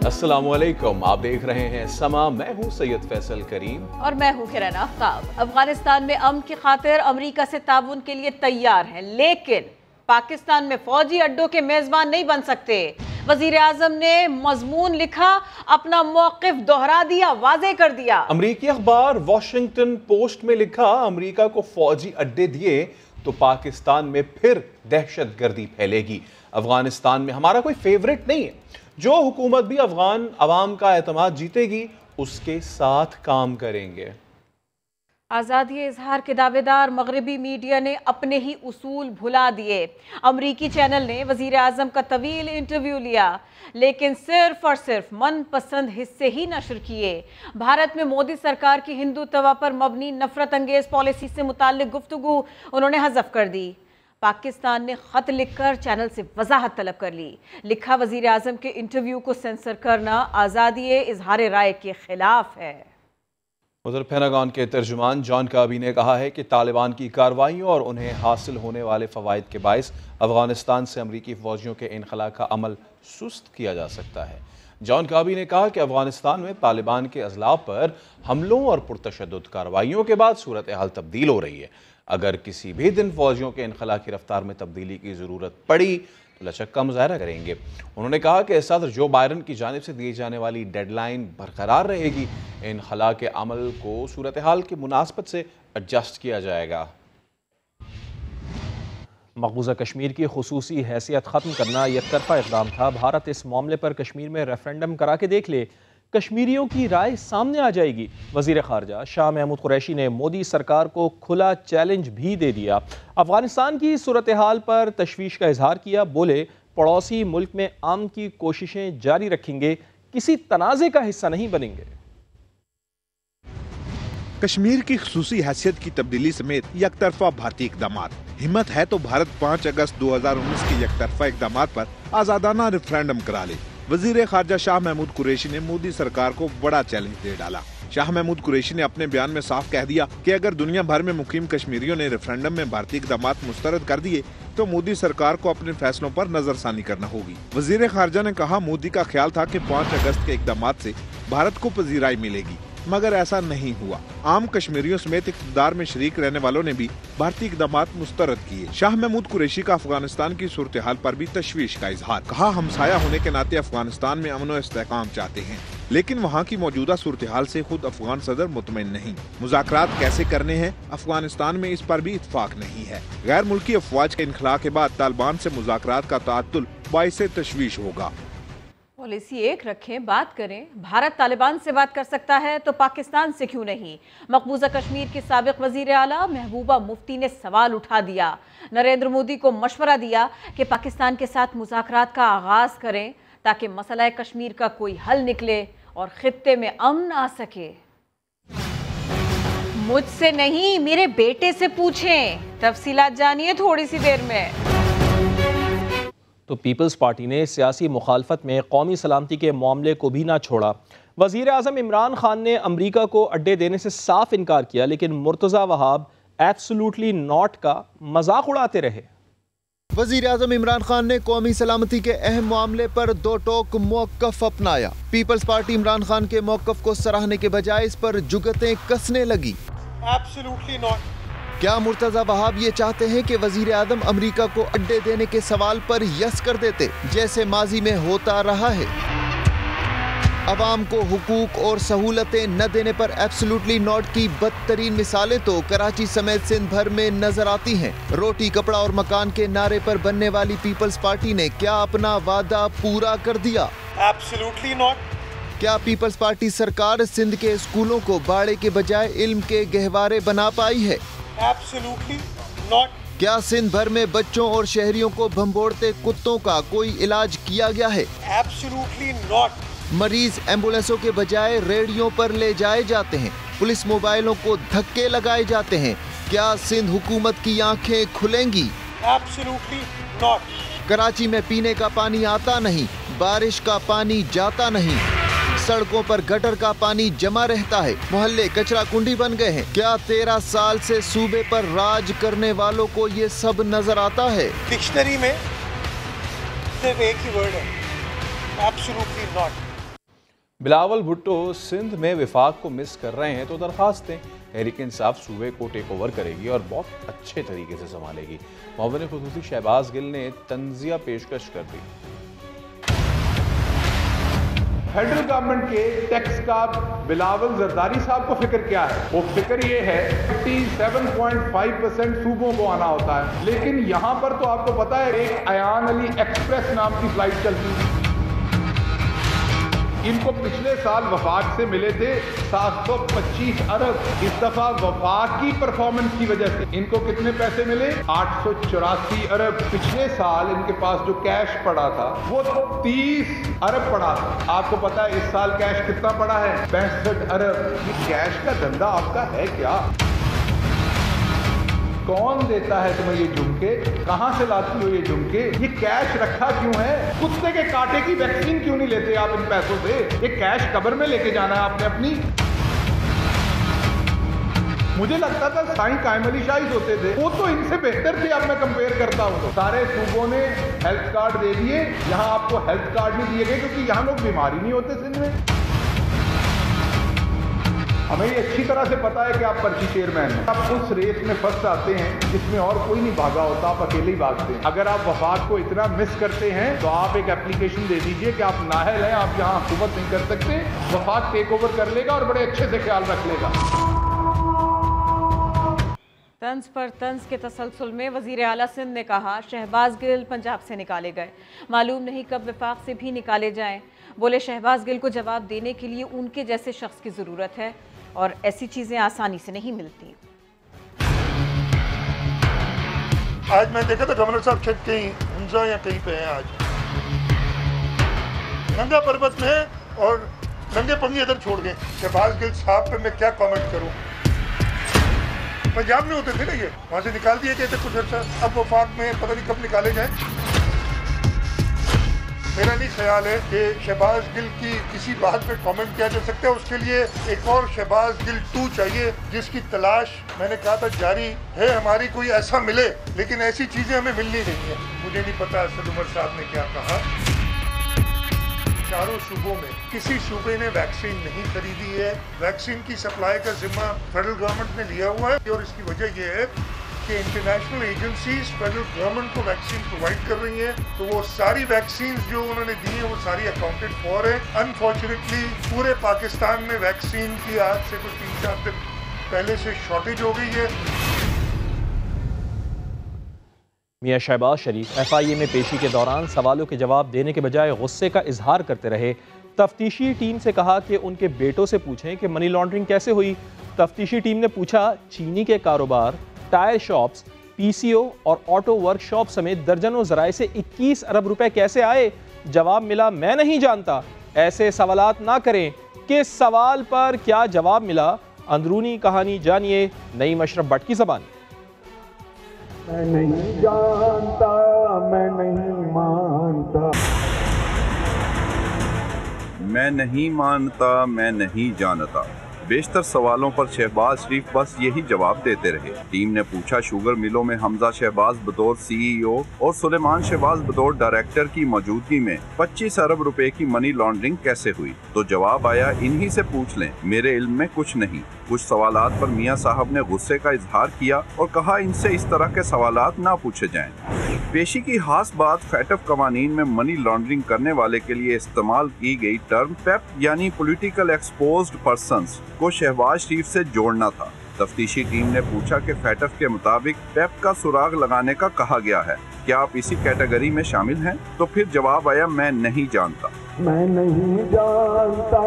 अस्सलामुअलैकुम, आप देख रहे हैं समा। मैं हूं सैयद फैसल करीम और मैं हूं किरण आफ्ताब। अफगानिस्तान में अमन की खातिर अमेरिका से ताउन के लिए तैयार हैं, लेकिन पाकिस्तान में फौजी अड्डों के मेजबान नहीं बन सकते। वजीर आजम ने मजमून लिखा, अपना मौकिफ दोहरा दिया, वाजे कर दिया। अमरीकी अखबार वॉशिंगटन पोस्ट में लिखा, अमरीका को फौजी अड्डे दिए तो पाकिस्तान में फिर दहशतगर्दी फैलेगी। अफगानिस्तान में हमारा कोई फेवरेट नहीं है, जो हुकूमत भी अफगान अवाम का एतमाद जीतेगी उसके साथ काम करेंगे। आज़ादी इजहार के दावेदार मगरबी मीडिया ने अपने ही उसूल भुला दिए। अमरीकी चैनल ने वजीर आजम का तवील इंटरव्यू लिया, लेकिन सिर्फ और सिर्फ मनपसंद हिस्से ही नशर किए। भारत में मोदी सरकार की हिंदुत्व पर मबनी नफरत अंगेज पॉलिसी से मुताल्लिक गुफ्तगू उन्होंने हज़फ कर दी। पाकिस्तान ने खत लिखकर चैनल से वजाहत तलब कर ली। लिखा, वजीर आजम के इंटरव्यू को सेंसर करना आज़ादी इजहार राय के खिलाफ है। उधर पेंटागन के तर्जुमान जॉन कार्बी ने कहा है कि तालिबान की कार्रवाई और उन्हें हासिल होने वाले फ़वाइद के बायस अफगानिस्तान से अमरीकी फ़ौजियों के इनखला का अमल सुस्त किया जा सकता है। जॉन कार्बी ने कहा कि अफगानिस्तान में तालिबान के अजला पर हमलों और पुरतशद्दुद कार्रवाइयों के बाद सूरत हाल तब्दील हो रही है। अगर किसी भी दिन फ़ौजियों के इनखला की रफ्तार में तब्दीली की ज़रूरत पड़ी तो लचक का मुजाहरा करेंगे। उन्होंने कहा कि सदर जो बाइडन की जानिब से दी जाने वाली डेडलाइन बरकरार रहेगी। इनखला के अमल को सूरत हाल की मुनासबत से एडजस्ट किया जाएगा। मकबूजा कश्मीर की खुसूसी हैसियत ख़त्म करना एकतरफा इक़दाम था। भारत इस मामले पर कश्मीर में रेफरेंडम करा के देख ले, कश्मीरियों की राय सामने आ जाएगी। वज़ीर ख़ारजा शाह महमूद कुरैशी ने मोदी सरकार को खुला चैलेंज भी दे दिया। अफगानिस्तान की सूरत हाल पर तशवीश का इजहार किया। बोले, पड़ोसी मुल्क में अमन की कोशिशें जारी रखेंगे, किसी तनाज़े का हिस्सा नहीं बनेंगे। कश्मीर की खुसूसी हैसियत की तब्दीली समेत यकतरफा भारतीय इक़दामात। हिम्मत है तो भारत 5 अगस्त 2019 के यकतरफा इक़दामात पर आज़ादाना रेफरेंडम करा ले। वजीर खारजा शाह महमूद कुरैशी ने मोदी सरकार को बड़ा चैलेंज दे डाला। शाह महमूद कुरैशी ने अपने बयान में साफ कह दिया कि अगर दुनिया भर में मुकीम कश्मीरियों ने रेफरेंडम में भारतीय इक़दामात मुस्तरद कर दिए तो मोदी सरकार को अपने फैसलों पर नजरसानी करना होगी। वजीर खारजा ने कहा, मोदी का ख्याल था कि 5 अगस्त के इक़दामात से भारत को पजीराई मिलेगी, मगर ऐसा नहीं हुआ। आम कश्मीरियों समेत इक़्तिदार में शरीक रहने वालों ने भी भारतीय इक़दामात मुस्तरद किए। शाह महमूद कुरैशी का अफगानिस्तान की सूरत हाल पर भी तशवीश का इजहार। कहा, हमसाया होने के नाते अफगानिस्तान में अमन और इस्तेहकाम चाहते हैं, लेकिन वहाँ की मौजूदा सूरत हाल से खुद अफगान सदर मुतमईन नहीं। मुज़ाकरात कैसे करने हैं, अफगानिस्तान में इस पर भी इत्फाक नहीं है। गैर मुल्की अफवाज के इनखला के बाद तालिबान से मुज़ाकरात का ताअत्तुल बाइसे तशवीश होगा। पॉलिसी एक रखें, बात करें। भारत तालिबान से बात कर सकता है तो पाकिस्तान से क्यों नहीं? मकबूजा कश्मीर की साबिक वजीर आला महबूबा मुफ्ती ने सवाल उठा दिया। नरेंद्र मोदी को मशवरा दिया कि पाकिस्तान के साथ मुज़ाकरात का आगाज करें ताकि मसला कश्मीर का कोई हल निकले और खित्ते में अमन आ सके। मुझसे नहीं, मेरे बेटे से पूछें, तफसीलात जानिए थोड़ी सी देर में। तो पीपल्स पार्टी ने सियासी मुखालफत में कौमी सलामती के मामले को भी ना छोड़ा। वज़ीर आज़म इमरान खान ने अमरीका को अड्डे देने से साफ इनकार किया, लेकिन मुर्तज़ा वहाब एब्सोल्युटली नॉट का मजाक उड़ाते रहे। वज़ीर आज़म इमरान खान ने कौमी सलामती के अहम मामले पर दो टोक मौक़िफ़ अपनाया। पीपल्स पार्टी इमरान खान के मौक़िफ़ को सराहने के बजाय इस पर जुगतें कसने लगी। Absolutely not. क्या मुर्तज़ा वहाब ये चाहते हैं कि वज़ीर आज़म अमरीका को अड्डे देने के सवाल पर यस कर देते, जैसे माजी में होता रहा है? अवाम को हुकूक और सहूलतें न देने पर एब्सोल्युटली नॉट की बदतरीन मिसालें तो कराची समेत सिंध भर में नजर आती हैं। रोटी, कपड़ा और मकान के नारे पर बनने वाली पीपल्स पार्टी ने क्या अपना वादा पूरा कर दिया? Absolutely not. क्या पीपल्स पार्टी सरकार सिंध के स्कूलों को बाड़े के बजाय इल्म के गहवारे बना पाई है? Absolutely not. क्या सिंध भर में बच्चों और शहरियों को भंबोड़ते कुत्तों का कोई इलाज किया गया है? Absolutely not. मरीज एम्बुलेंसों के बजाय रेडियो पर ले जाए जाते हैं, पुलिस मोबाइलों को धक्के लगाए जाते हैं। क्या सिंध हुकूमत की आंखें खुलेंगी? Absolutely not. कराची में पीने का पानी आता नहीं, बारिश का पानी जाता नहीं, सड़कों पर गटर का पानी जमा रहता है, मोहल्ले कचरा कुंडी बन गए हैं। क्या 13 साल से सूबे पर राज करने वालों को ये सब नजर आता है? डिक्शनरी में सिर्फ एक ही वर्ड है, एब्सोल्युटली नॉट। बिलावल भुट्टो सिंध में विफाक को मिस कर रहे हैं तो दरख्वास्त दें। तहरीक इंसाफ सूबे को टेक ओवर करेगी और बहुत अच्छे तरीके से संभालेगी। मुअव्विन खुसूसी शहबाज गिल ने तंजिया पेशकश कर दी। फेडरल गवर्नमेंट के टैक्स का बिलावल जरदारी साहब को फिक्र क्या है? वो फिक्र ये है 57.5% सूबों को आना होता है, लेकिन यहाँ पर तो आपको पता है एक अयान अली एक्सप्रेस नाम की फ्लाइट चलती है। इनको पिछले साल वफाक से मिले थे 725 अरब। इस दफा वफाक की परफॉर्मेंस की वजह से इनको कितने पैसे मिले? 884 अरब। पिछले साल इनके पास जो कैश पड़ा था वो 30 अरब पड़ा था। आपको पता है इस साल कैश कितना पड़ा है? 65 अरब। ये कैश का धंधा आपका है क्या? कौन देता है तुम्हें ये झुमके? कहां से लाती हो ये झुमके? ये कैश रखा क्यों है? कुत्ते के कांटे की वैक्सीन क्यों नहीं लेते आप इन पैसों से? ये कैश कब्र में लेके जाना है आपने अपनी। मुझे लगता था साईं कायम अली शाही होते थे, वो तो इनसे बेहतर थे। अब मैं कंपेयर करता हूं तो सारे सूबों ने हेल्थ कार्ड दे दिए, यहाँ आपको हेल्थ कार्ड नहीं दिए गए क्योंकि यहाँ लोग बीमार ही नहीं होते सिंध में। हमें ये अच्छी तरह से पता है कि आप पर्ची चेयरमैन हैं। आप उस रेस में फर्स्ट आते हैं जिसमें और कोई नहीं भागा होता, आप अकेले ही भागते हैं। अगर आप वफाक को इतना मिस करते हैं तो आप एक एप्लीकेशन दे दीजिए कि आप नाअहल हैं, आप यहाँ हुकूमत नहीं कर सकते। वफाक टेक ओवर कर लेगा और बड़े अच्छे से ख्याल रख लेगा। तंज पर तंज के तसलसल में वजीर आला सिंध ने कहा शहबाज गिल पंजाब से निकाले गए, मालूम नहीं कब विफाक से भी निकाले जाएं। बोले शहबाज गिल को जवाब देने के लिए उनके जैसे शख्स की ज़रूरत है और ऐसी चीज़ें आसानी से नहीं मिलती। आज मैं देखा था गवर्नर साहब शायद कहीं हुंजा या कहीं पे हैं, आज नंगा पर्वत में है और नंगे पंगे इधर छोड़ गए। शहबाज गिल साहब पे मैं क्या कमेंट करूं? पंजाब में होते थे ना, ये वहां से निकाल दिए गए थे कुछ अर्सा, अब वफाक में पता नहीं कब निकाले जाए। मेरा नहीं ख्याल है कि शहबाज गिल की किसी बात पे कमेंट किया जा सकता है। उसके लिए एक और शहबाज गिल 2 चाहिए, जिसकी तलाश मैंने कहा था जारी है हमारी। कोई ऐसा मिले, लेकिन ऐसी चीजें हमें मिलनी नहीं है। मुझे नहीं पता असद उमर साहब ने क्या कहा। चारों सूबों में किसी सूबे ने वैक्सीन नहीं खरीदी है। वैक्सीन की सप्लाई का जिम्मा फेडरल गवर्नमेंट ने लिया हुआ है और इसकी वजह यह है कि इंटरनेशनल एजेंसीज फेडरल गवर्नमेंट को वैक्सीन प्रोवाइड कर रही हैं, तो वो सारी वैक्सीन जो उन्होंने दी है वो सारी अकाउंटेड फॉर है। अनफॉर्चुनेटली पूरे पाकिस्तान में वैक्सीन की आज से कुछ 3-4 दिन पहले से शॉर्टेज हो गई है। मियां शहबाज शरीफ FIA में पेशी के दौरान सवालों के जवाब देने के बजाय गुस्से का इजहार करते रहे। तफ्तीशी टीम से कहा कि उनके बेटों से पूछें कि मनी लॉन्ड्रिंग कैसे हुई। तफ्तीशी टीम ने पूछा चीनी के कारोबार, टायर शॉप्स, PCO और ऑटो वर्कशॉप समेत दर्जनों जराए से 21 अरब रुपए कैसे आए? जवाब मिला मैं नहीं जानता। ऐसे सवालात ना करें। किस सवाल पर क्या जवाब मिला? अंदरूनी कहानी जानिए नईम अशरफ भट्ट की ज़बान। मैं नहीं जानता, मैं नहीं मानता, मैं नहीं मानता, मैं नहीं जानता। बेशतर सवालों पर शहबाज शरीफ बस यही जवाब देते रहे। टीम ने पूछा शुगर मिलों में हमजा शहबाज बतौर CEO और सुलेमान शहबाज बतौर डायरेक्टर की मौजूदगी में 25 अरब रुपए की मनी लॉन्ड्रिंग कैसे हुई? तो जवाब आया इन्हीं से पूछ लें, मेरे इल्म में कुछ नहीं। कुछ सवालात पर मियां साहब ने गुस्से का इजहार किया और कहा इनसे इस तरह के सवालात ना पूछे जाएं। पेशी की खास बात फैटफ कवानीन में मनी लॉन्ड्रिंग करने वाले के लिए इस्तेमाल की गई टर्म पेप यानी पॉलिटिकल एक्सपोज्ड पर्संस को शहबाज शरीफ से जोड़ना था। तफ्तीशी टीम ने पूछा कि फैटफ के मुताबिक पेप का सुराग लगाने का कहा गया है, क्या आप इसी कैटेगरी में शामिल हैं? तो फिर जवाब आया मैं नहीं जानता, मैं नहीं जानता,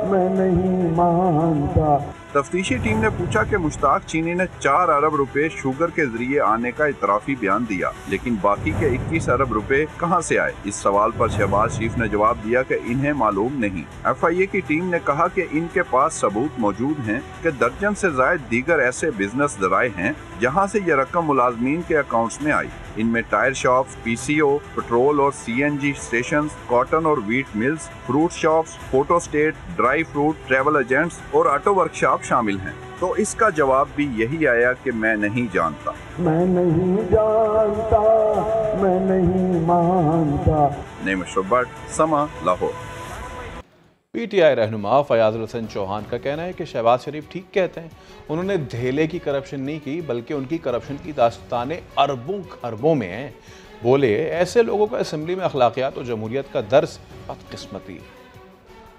मैं नहीं मानता। तफ्तीशी टीम ने पूछा कि मुश्ताक चीनी ने 4 अरब रुपए शुगर के जरिए आने का इतराफी बयान दिया, लेकिन बाकी के 21 अरब रुपए कहां से आए? इस सवाल पर शहबाज शरीफ ने जवाब दिया कि इन्हें मालूम नहीं। FIA की टीम ने कहा कि इनके पास सबूत मौजूद हैं कि दर्जन से ज्यादा दीगर ऐसे बिजनेस जराए हैं जहां से ये रकम मुलाजमीन के अकाउंट्स में आई। इनमें टायर शॉप्स, PCO, पेट्रोल और CNG स्टेशंस, कॉटन और wheat mills, fruit shops, photo state, dry fruit, travel agents और ऑटो वर्कशॉप शामिल हैं। तो इसका जवाब भी यही आया कि मैं नहीं जानता, मैं नहीं जानता, मैं नहीं मानता। नईम अशरफ भट्ट, समा, लाहौर। पीटीआई रहनुमा फयाजुल हसन चौहान का कहना है कि शहबाज शरीफ ठीक कहते हैं। उन्होंने धेले की करप्शन नहीं की, बल्कि उनकी करप्शन की दास्तानें अरबों खरबों में हैं। बोले ऐसे लोगों को असेंबली में अखलाकियात और जमहूरियत का दर्स बदकिस्मती।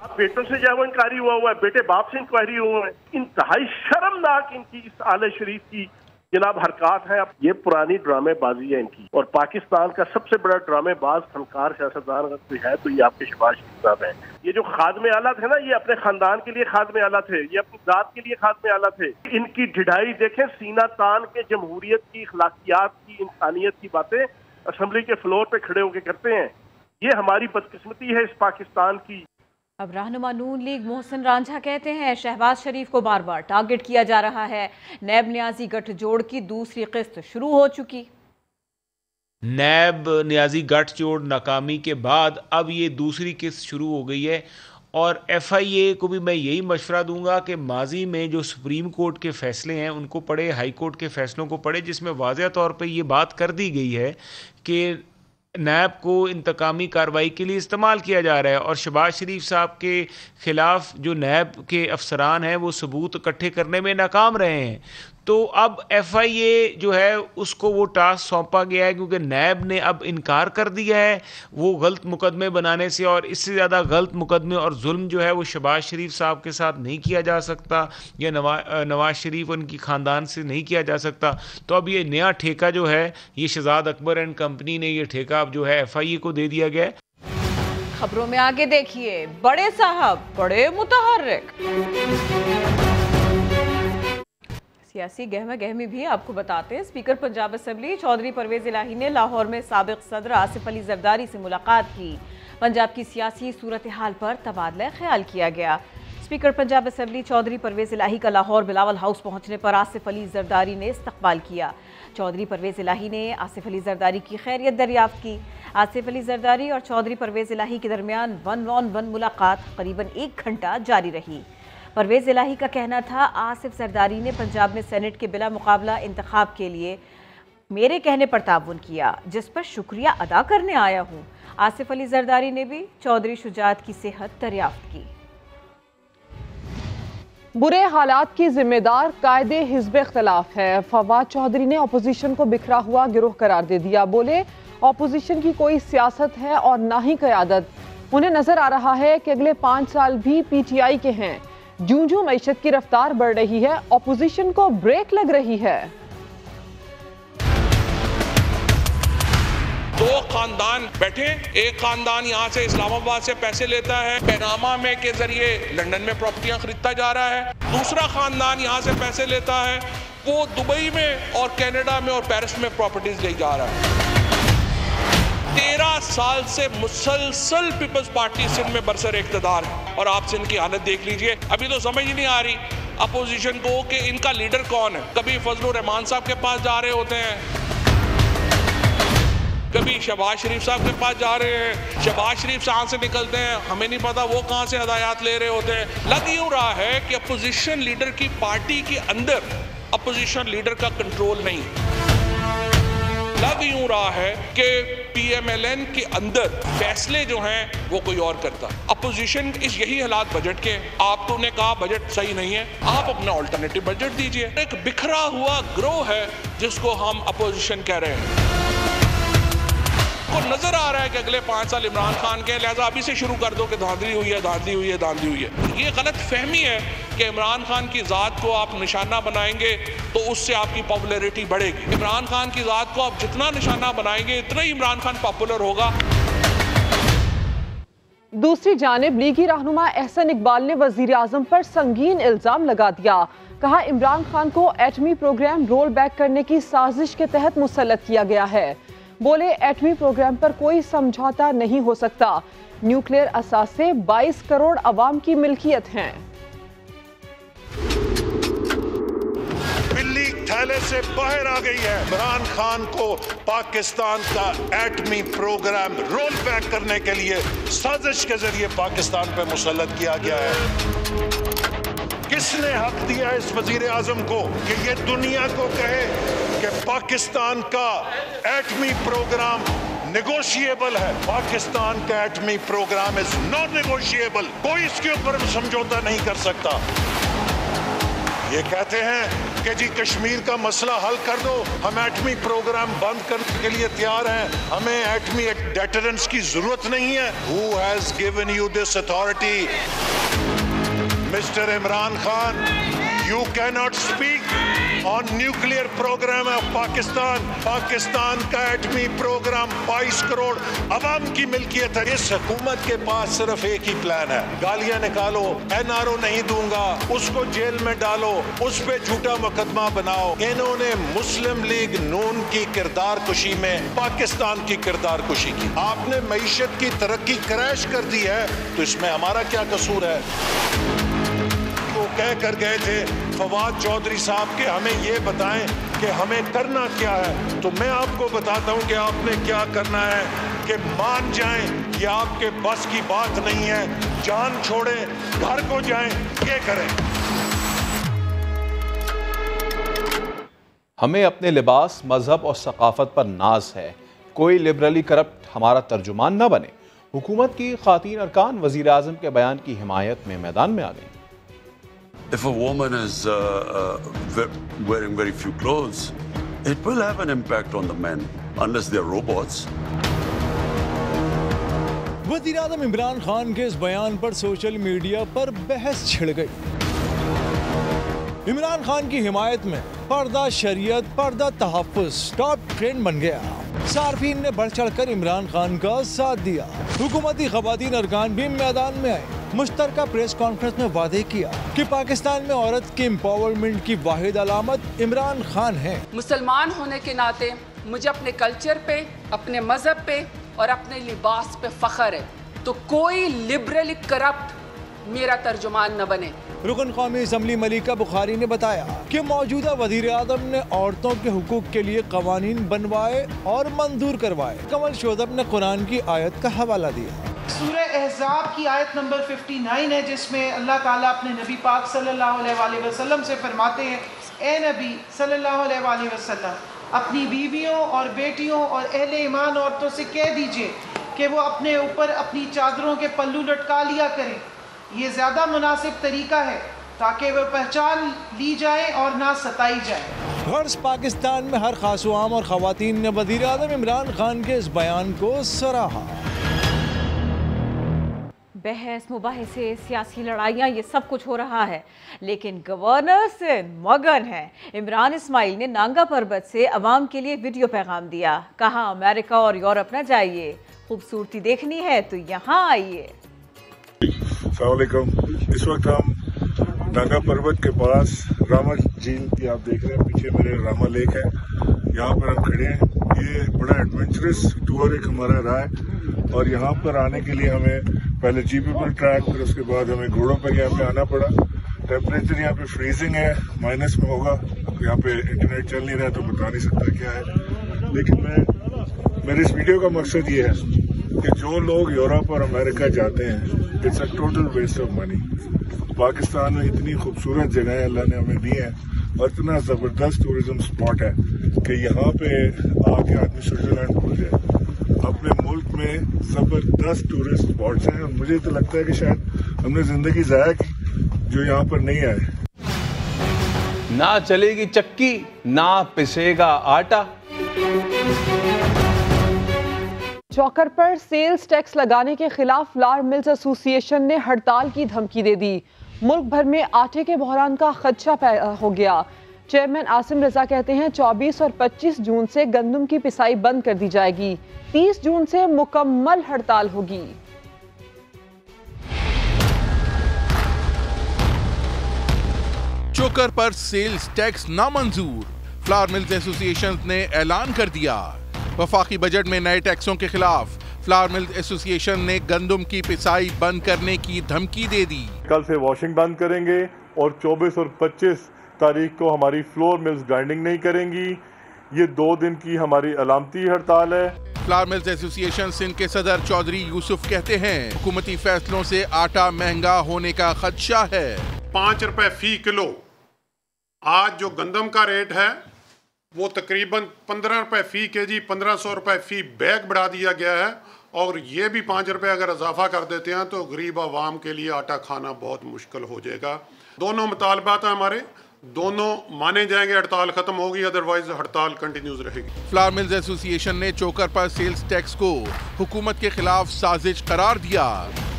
अब बेटों से जब इंक्वायरी हुआ है, बेटे बाप से इंक्वायरी हुआ है, इंतहाई शर्मनाक इनकी इस आले शरीफ की जनाब हरकत है। अब ये पुरानी ड्रामेबाजी है इनकी, और पाकिस्तान का सबसे बड़ा ड्रामेबाज फनकार सियासतदान अगर कोई है तो ये आपके शहबाज शरीफ साहब हैं। ये जो खादमे आला थे ना, ये अपने खानदान के लिए खादमे आला थे, ये अपनी जात के लिए खादमे आला थे। इनकी ढिढाई देखें, सीना तान के जमहूरियत की, अखलाकियात की, इंसानियत की बातें असेंबली के फ्लोर पे खड़े होकर करते हैं। ये हमारी बदकिस्मती है इस पाकिस्तान की। अब रहनुमा नून लीग मोहसिन रांझा कहते हैं शहबाज शरीफ को बार बार टारगेट किया जा रहा है। नैब न्याजी गठजोड़ की दूसरी किस्त शुरू हो चुकी। नैब न्याजी गठजोड़ नाकामी के बाद अब ये दूसरी किस्त शुरू हो गई है, और FIA को भी मैं यही मशवरा दूंगा कि माजी में जो सुप्रीम कोर्ट के फैसले हैं उनको पढ़े, हाई कोर्ट के फैसलों को पढ़े, जिसमें वाज़ेह तौर पे ये बात कर दी गई है कि नैब को इंतकामी कार्रवाई के लिए इस्तेमाल किया जा रहा है, और शहबाज शरीफ साहब के ख़िलाफ़ जो नैब के अफसरान हैं वो सबूत इकट्ठे करने में नाकाम रहे हैं। तो अब FIA जो है उसको वो टास्क सौंपा गया है, क्योंकि नैब ने अब इनकार कर दिया है वो गलत मुकदमे बनाने से, और इससे ज़्यादा गलत मुकदमे और जुल्म जो है वो शहबाज शरीफ साहब के साथ नहीं किया जा सकता, या नवाज शरीफ उनकी ख़ानदान से नहीं किया जा सकता। तो अब ये नया ठेका जो है, ये शहजाद अकबर एंड कंपनी ने ये ठेका अब जो है FIA को दे दिया गया है। खबरों में आगे देखिए, बड़े साहब बड़े मुतहर्रिक। सियासी गहमा गहमी भी आपको बताते हैं। स्पीकर पंजाब असेंबली चौधरी परवेज इलाही ने लाहौर में साबिक सदर आसिफ अली जरदारी से मुलाकात की। पंजाब की सियासी सूरत हाल पर तबादला ख्याल किया गया। स्पीकर पंजाब असेंबली चौधरी परवेज इलाही का लाहौर बिलावल हाउस पहुंचने पर आसिफ अली जरदारी ने इस्तकबाल किया। चौधरी परवेज इलाही ने आसिफ अली जरदारी की खैरियत दरियाफ्त की। आसिफ अली जरदारी और चौधरी परवेज इलाही के दरमियान 1-on-1 मुलाकात करीबन 1 घंटा जारी रही। परवेज इलाही का कहना था आसिफ जरदारी ने पंजाब में सेनेट के बिला मुकाबला इंतखाब के लिए मेरे कहने पर ताउन किया, जिस पर शुक्रिया अदा करने आया हूँ। आसिफ अली जरदारी ने भी चौधरी शुजात की सेहत दरियाफ्त की। बुरे हालात की जिम्मेदार कायदे हिज़्ब इख्तिलाफ है। फवाद चौधरी ने अपोजिशन को बिखरा हुआ गिरोह करार दे दिया। बोले अपोजिशन की कोई सियासत है और ना ही क़यादत। उन्हें नजर आ रहा है कि अगले 5 साल भी PTI के हैं। जूं जूं मईशत की रफ्तार बढ़ रही है, अपोजिशन को ब्रेक लग रही है। 2 खानदान बैठे, एक खानदान यहाँ से इस्लामाबाद से पैसे लेता है, पैनामा में के जरिए लंदन में प्रॉपर्टियां खरीदता जा रहा है। दूसरा खानदान यहाँ से पैसे लेता है, वो दुबई में और कनाडा में और पेरिस में प्रॉपर्टीज ले जा रहा है। 13 साल से मुसलसल पीपल्स पार्टी सिंध में बरसर इक़्तिदार है, और आप सिंध की हालत देख लीजिए। अभी तो समझ ही नहीं आ रही अपोजिशन को कि इनका लीडर कौन है। कभी फजलुर रहमान साहब के पास जा रहे होते हैं, कभी शहबाज शरीफ साहब के पास जा रहे हैं, शहबाज शरीफ कहाँ से निकलते हैं हमें नहीं पता, वो कहाँ से हदायत ले रहे होते हैं। लग यूँ रहा है कि अपोजिशन लीडर की पार्टी के अंदर अपोजिशन लीडर का कंट्रोल नहीं। लग यूं रहा है कि PMLN के अंदर फैसले जो हैं वो कोई और करता। अपोजिशन इस यही हालात बजट के, आप तो ने कहा बजट सही नहीं है, आप अपना ऑल्टरनेटिव बजट दीजिए। एक बिखरा हुआ ग्रोह है जिसको हम अपोजिशन कह रहे हैं। को नजर आ रहा है कि अगले 5 साल इमरान खान के, लिहाजा अभी से शुरू कर दो कि धांधली हुई है, धांधली हुई है, धांधली हुई है। ये गलत फहमी है कि इमरान खान की ज़ात को आप निशाना बनाएंगे तो उससे आपकी पॉपुलैरिटी बढ़ेगी। इमरान खान की ज़ात को आप जितना निशाना बनाएंगे इतना ही इमरान खान पॉपुलर होगा। दूसरी जानिब लीगी रहनुमा एहसन इकबाल ने वजीर आजम पर संगीन इल्जाम लगा दिया। कहा इमरान खान को एटमी प्रोग्राम रोल बैक करने की साजिश के तहत मुसल्लत किया गया है। बोले एटमी प्रोग्राम पर कोई समझौता नहीं हो सकता। न्यूक्लियर असासे 22 करोड़ अवाम की मिल्कियत हैं। बिल्ली थैले से बाहर आ गई है। इमरान खान को पाकिस्तान का एटमी प्रोग्राम रोल बैक करने के लिए साजिश के जरिए पाकिस्तान पर मुसल्लत किया गया है। किसने हक दिया इस वजीर आजम को कि ये दुनिया को कहे कि पाकिस्तान का एटमी प्रोग्राम नेगोशिएबल है। पाकिस्तान का एटमी प्रोग्राम इज नॉन नेगोशिएबल। कोई इसके ऊपर समझौता नहीं कर सकता। ये कहते हैं कि जी कश्मीर का मसला हल कर दो, हम एटमी प्रोग्राम बंद करने के लिए तैयार हैं, हमें एटमी डेटरेंस की जरूरत नहीं है। Who has given you this authority? Mr. Imran Khan, you cannot speak on nuclear program of Pakistan. Pakistan का एटमी प्रोग्राम 22 करोड़ अवाम की मिल्कियत है। इस हुकूमत के पास सिर्फ एक ही प्लान है, गालियां निकालो, NRO नहीं दूंगा, उसको जेल में डालो, उस पे झूठा मुकदमा बनाओ। इन्होंने मुस्लिम लीग नून की किरदार कुशी में पाकिस्तान की किरदार कुशी की। आपने मईशत की तरक्की क्रैश कर दी है, तो इसमें हमारा क्या कसूर है? वो कह कर गए थे फवाद चौधरी साहब के हमें ये बताएं कि हमें करना क्या है, तो मैं आपको बताता हूं कि आपने क्या करना है कि मान जाएं कि आपके बस की बात नहीं है, जान छोड़ें, घर को जाएं, ये करें। हमें अपने लिबास, मजहब और सकाफत पर नाज है, कोई लिबरली करप्ट हमारा तर्जुमान न बने। हुकूमत की खातीन अरकान वजीर आज़म के बयान की हिमायत में मैदान में आ गई। If a woman is wearing very few clothes, it will have an impact on the men, unless they're robots. वज़ीर आज़म इमरान खान के इस बयान पर सोशल मीडिया पर बहस छिड़ गई। इमरान खान की हिमायत में पर्दा शरीयत, पर्दा तहफ़्फ़ुज़ टॉप ट्रेंड बन गया। सार्फिन ने बढ़ चढ़ कर इमरान खान का साथ दिया। हुकूमती ख़वातीन अरकान भी मैदान में आए। मुश्तरका प्रेस कॉन्फ्रेंस में वादे किया कि पाकिस्तान में औरत के एम्पावरमेंट की वाहिद अलामत इमरान खान है। मुसलमान होने के नाते मुझे अपने कल्चर पे, अपने मजहब पे और अपने लिबास पे फख्र है, तो कोई लिबरली करप्ट मेरा तर्जुमान न बने। रुकन कौमी असम्बली मलिका बुखारी ने बताया कि मौजूदा वजीर आज़म ने औरतों के हुकूक के लिए कवानीन बनवाए और मंजूर करवाए। कमल शोदब ने कुरान की आयत का हवाला दिया। सूरह अहज़ाब की आयत नंबर 59 है, जिसमें अल्लाह ताला अपने नबी पाक सल्लल्लाहु अलैहि वसल्लम से फरमाते हैं, ए नबी सल्लल्लाहु अलैहि वसल्लम अपनी बीवियों और बेटियों और अहले ईमान औरतों से कह दीजिए कि वो अपने ऊपर अपनी चादरों के पल्लू लटका लिया करें। ये ज़्यादा मुनासिब तरीका है ताकि वह पहचान ली जाए और ना सताई जाए। गर्ज पाकिस्तान में हर खासुआम और ख़वातीन ने वज़ीर आज़म इमरान खान के इस बयान को सराहा। बहस, मुबाहिसे, सियासी लड़ाइयाँ, ये सब कुछ हो रहा है, लेकिन गवर्नर सिंध मगन है। इमरान इस्माइल ने नांगा पर्वत से अवाम के लिए वीडियो पैगाम दिया। कहा अमेरिका और यूरोप न जाइए, खूबसूरती देखनी है तो यहाँ आइए। इस वक्त हम नांगा पर्वत के पास रामा झील की आप देख रहे हैं, पीछे मेरे रामा लेक है, यहाँ पर हम खड़े हैं। ये बड़ा एडवेंचरस टूर एक हमारा रहा है और यहाँ पर आने के लिए हमें पहले जीपी पर ट्रैक, फिर उसके बाद हमें घोड़ों पर यहाँ पे आना पड़ा। टेम्परेचर यहाँ पे फ्रीजिंग है, माइनस में होगा। यहाँ पे इंटरनेट चल नहीं रहा तो बता नहीं सकता क्या है, लेकिन मेरे इस वीडियो का मकसद ये है कि जो लोग यूरोप और अमेरिका जाते हैं, it's a total waste of money. Pakistan में इतनी खूबसूरत जगह अल्लाह ने हमें दी है और इतना ज़बरदस्त टूरिज्म स्पॉट है कि यहाँ पे आके आदमी स्विट्जरलैंड भूल जाए। अपने मुल्क में ज़बरदस्त टूरिस्ट स्पॉट्स हैं और मुझे तो लगता है कि शायद हमने ज़िंदगी ज़ाया की जो यहाँ पर नहीं आए। ना चलेगी चक्की, ना पिसेगा आटा। चौकर पर सेल्स टैक्स लगाने के खिलाफ फ्लावर मिल्स एसोसिएशन ने हड़ताल की धमकी दे दी। मुल्क भर में आटे के बहरान का खदशा पैदा हो गया। चेयरमैन आसिम रजा कहते हैं 24 और 25 जून से गंदम की पिसाई बंद कर दी जाएगी, 30 जून से मुकम्मल हड़ताल होगी। चोकर पर सेल्स टैक्स नामंजूर, फ्लावर मिल्स एसोसिएशन ने ऐलान कर दिया। वफाकी बजट में नए टैक्सों के खिलाफ फ्लावर मिल्स एसोसिएशन ने गंदम की पिसाई बंद करने की धमकी दे दी। कल से वॉशिंग बंद करेंगे और 24 और 25 तारीख को हमारी फ्लोर मिल्स ग्राइंडिंग नहीं करेंगी। ये 2 दिन की हमारी अलामती हड़ताल है। फ्लावर मिल्स एसोसिएशन सिंध के सदर चौधरी यूसुफ कहते हैं हुकूमती फैसलों से आटा महंगा होने का खदशा है। 5 रुपए फी किलो आज जो गंदम का रेट है वो तकरीबन 15 रुपए फ़ी केजी, 1500 रुपए फ़ी बैग बढ़ा दिया गया है, और ये भी 5 रुपए अगर इजाफा कर देते हैं तो गरीब आवाम के लिए आटा खाना बहुत मुश्किल हो जाएगा। दोनों मुतालबात हैं हमारे, दोनों माने जाएंगे, हड़ताल खत्म होगी, अदरवाइज हड़ताल कंटिन्यूज रहेगी। फ्लावर मिल्स एसोसिएशन ने चोकर पर सेल्स टैक्स को हुकूमत के खिलाफ साजिश करार दिया।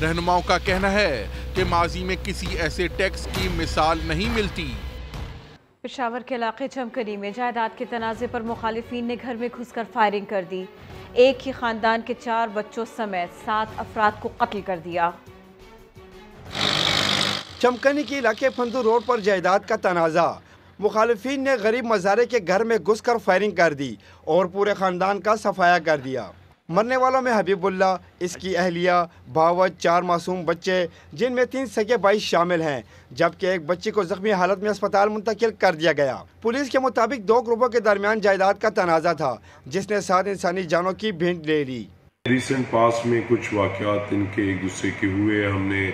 रहनुमाओं का कहना है कि माजी में किसी ऐसे टैक्स की मिसाल नहीं मिलती। पेशावर के इलाके चमकनी में जायदाद के तनाज़े पर मुखालिफिन ने घर में घुसकर फायरिंग कर दी। एक ही खानदान के 4 बच्चों समेत 7 अफराद को कत्ल कर दिया। चमकनी के इलाके फंदू रोड पर जायदाद का तनाज़ा, मुखालिफिन ने गरीब मज़ारे के घर में घुसकर फायरिंग कर दी और पूरे ख़ानदान का सफाया कर दिया। मरने वालों में हबीबुल्ला, इसकी अहलिया, भावत, 4 मासूम बच्चे जिनमें 3 सगे भाई शामिल हैं, जबकि एक बच्ची को जख्मी हालत में अस्पताल मुंतकिल कर दिया गया। पुलिस के मुताबिक 2 ग्रुपों के दरमियान जायदाद का तनाज़ा था, जिसने 7 इंसानी जानों की भेंट ले ली। रिसेंट पास में कुछ वाक़यात इनके एक दूसरे के हुए, हमने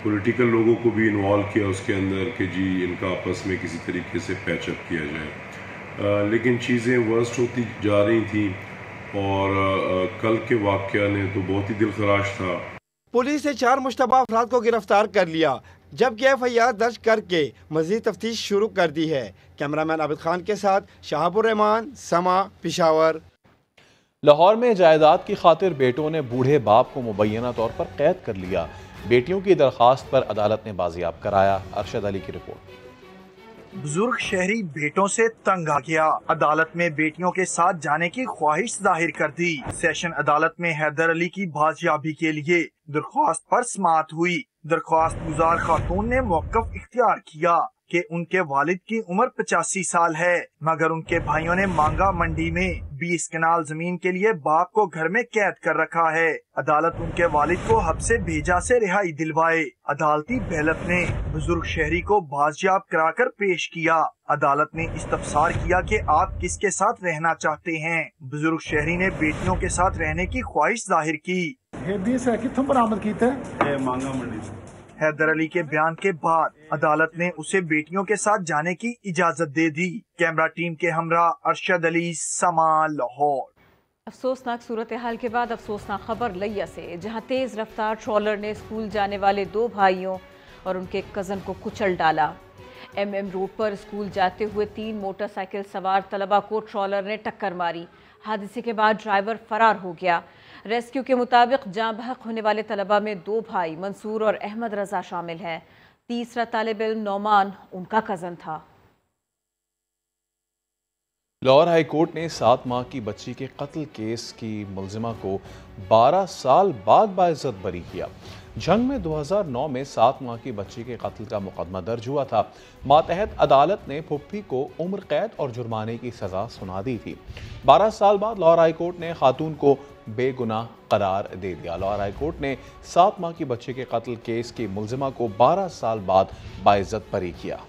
पॉलिटिकल लोगों को भी इन्वॉल्व किया उसके अंदर कि जी इनका आपस में किसी तरीके से पैचअप किया जाए, लेकिन चीज़ें वर्स्ट होती जा रही थी और कल के वाक़या ने तो बहुत ही दिलखराश था। पुलिस ने 4 मुश्तबा अफराद को गिरफ्तार कर लिया, जबकि FIR दर्ज करके मजीद तफ्तीश शुरू कर दी है। कैमरामैन आबिद खान के साथ शहाबुर रहमान, समा, पेशावर। लाहौर में जायदाद की खातिर बेटों ने बूढ़े बाप को मुबैना तौर पर कैद कर लिया। बेटियों की दरख्वास्त पर अदालत ने बाजियाब कराया। अरशद अली की रिपोर्ट। बुजुर्ग शहरी बेटों से तंग आ गया, अदालत में बेटियों के साथ जाने की ख्वाहिश जाहिर कर दी। सेशन अदालत में हैदर अली की बाजियाबी के लिए दरख्वास्त पर समाअत हुई। दरख्वास्त गुजार खातून ने मौक़िफ़ इख्तियार किया कि उनके वालिद की उम्र 85 साल है, मगर उनके भाइयों ने मांगा मंडी में 20 कनाल जमीन के लिए बाप को घर में कैद कर रखा है। अदालत उनके वालिद को हब से भेजा से रिहाई दिलवाए। अदालती बेलत ने बुजुर्ग शहरी को बाजियाब कराकर पेश किया। अदालत ने इस्तफसार किया कि आप किसके साथ रहना चाहते हैं। बुजुर्ग शहरी ने बेटियों के साथ रहने की ख्वाहिश जाहिर की। कित्थों बरामद कीता है? मांगा मंडी से। हैदर अली के बयान के बाद अदालत ने उसे बेटियों के साथ जाने की इजाजत दे दी। कैमरा टीम के हमरा अरशद अली, समा, लाहौर। अफसोसनाक सूरत हाल के बाद अफसोसनाक खबर लिया से, जहां तेज रफ्तार ट्रॉलर ने स्कूल जाने वाले 2 भाइयों और उनके कजन को कुचल डाला। MM रोड पर स्कूल जाते हुए 3 मोटरसाइकिल सवार तलबा को ट्रॉलर ने टक्कर मारी। हादसे के बाद ड्राइवर फरार हो गया। रेस्क्यू के मुताबिक जाँ बहक होने वाले तलबा में 2 भाई मंसूर और अहमद रजा शामिल हैं। तीसरा तालिब इल्म नौमान उनका कज़न था। लाहौर हाई कोर्ट ने 7 माह की बच्ची के कत्ल केस की मुलजिमा को 12 साल बाद बाइज्जत बरी किया। जंग में 2009 में 7 माह की बच्ची के कत्ल का मुकदमा दर्ज हुआ था। मातहत अदालत ने फुप्पी को उम्र कैद और जुर्माने की सजा सुना दी थी। 12 साल बाद लाहौर हाई कोर्ट ने खातून को बेगुनाह करार दे दिया। लाहौर हाई कोर्ट ने 7 माह की बच्ची के कत्ल केस की मुलजिमा को 12 साल बाद बाइज्जत बरी किया।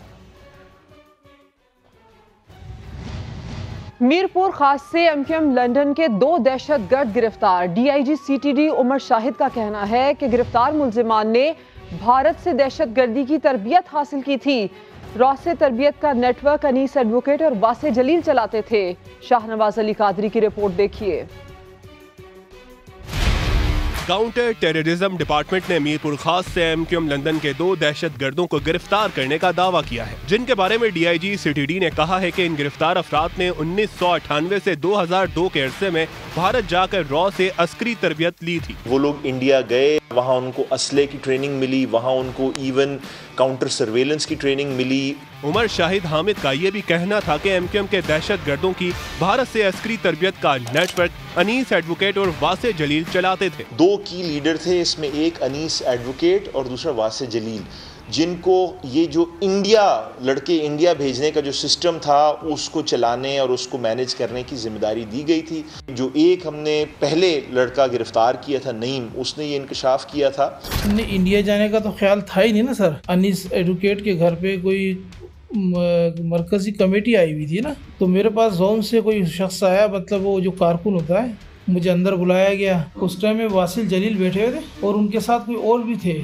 मीरपुर खास से MQM लंदन के 2 दहशतगर्द गिरफ्तार। DIG CTD उमर शाहिद का कहना है कि गिरफ्तार मुलजिमान ने भारत से दहशतगर्दी की तरबियत हासिल की थी। रॉ से तरबियत का नेटवर्क अनीस एडवोकेट और वासे जलील चलाते थे। शाहनवाज अली कादरी की रिपोर्ट देखिए। काउंटर टेररिज्म डिपार्टमेंट ने मीरपुर खास से MQM लंदन के 2 दहशतगर्दों को गिरफ्तार करने का दावा किया है, जिनके बारे में DIG CTD ने कहा है कि इन गिरफ्तार अफराद ने 1998 से 2002 के अरसे में भारत जाकर रॉ से अस्करी तरबियत ली थी। वो लोग इंडिया गए, वहाँ उनको असले की ट्रेनिंग मिली, वहाँ उनको इवन काउंटर सर्वेलेंस की ट्रेनिंग मिली। उमर शाहिद हामिद का ये भी कहना था कि MQM के दहशतगर्दों की भारत से अस्करी तरबियत का नेटवर्क अनीस एडवोकेट और वासे जलील चलाते थे। 2 की लीडर थे इसमें, एक अनीस एडवोकेट और दूसरा वासे जलील, जिनको ये जो लड़के इंडिया भेजने का जो सिस्टम था उसको चलाने और उसको मैनेज करने की जिम्मेदारी दी गई थी। जो एक हमने पहले लड़का गिरफ्तार किया था नईम, उसने ये इंकशाफ किया था। इंडिया जाने का तो ख्याल था ही नहीं ना सर। अनीस एडवोकेट के घर पे कोई मरकजी कमेटी आई हुई थी ना, तो मेरे पास जोन से कोई शख्स आया, मतलब वो जो कारकुन होता है, मुझे अंदर बुलाया गया। उस टाइम में वासिल जलील बैठे हुए थे और उनके साथ कोई और भी थे।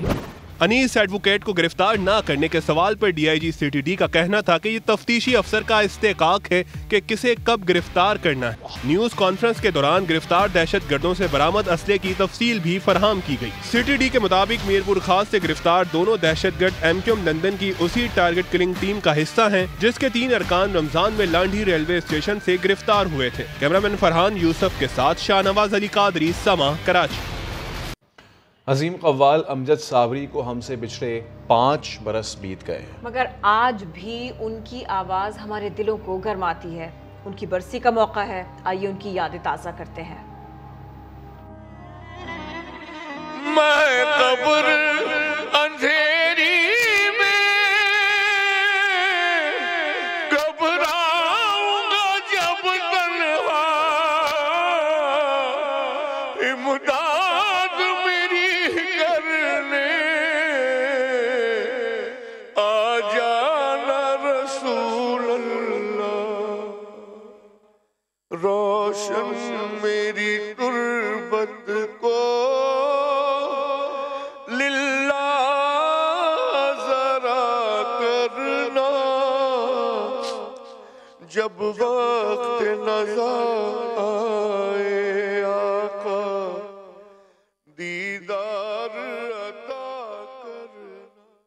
अनीस एडवोकेट को गिरफ्तार न करने के सवाल पर डीआईजी सीटीडी का कहना था कि ये तफ्तीशी अफसर का इस्तेकाक है कि किसे कब गिरफ्तार करना है। न्यूज कॉन्फ्रेंस के दौरान गिरफ्तार दहशतगर्दों से बरामद असले की तफसील भी फराहम की गई। सीटीडी के मुताबिक मीरपुर खास से गिरफ्तार दोनों दहशतगर्द एमक्यूएम लंदन की उसी टारगेट किलिंग टीम का हिस्सा हैं जिसके 3 अरकान रमजान में लांढी रेलवे स्टेशन से गिरफ्तार हुए थे। कैमरामैन फरहान यूसुफ के साथ शाहनवाज अली कादरी, समा, कराची। अजीम कव्वाल अमजद साबरी को हमसे पिछले 5 बरस बीत गए, मगर आज भी उनकी आवाज़ हमारे दिलों को गरमाती है। उनकी बरसी का मौका है, आइए उनकी यादें ताज़ा करते हैं। मैं कब्र अंधेरी में घबराऊंगा जब तन्हा, इमदाद मेरी करने आ जाना रसूल अल्लाह, रोशन मेरी तुर्बत को जब वक्त नज़ा आए आका दीदार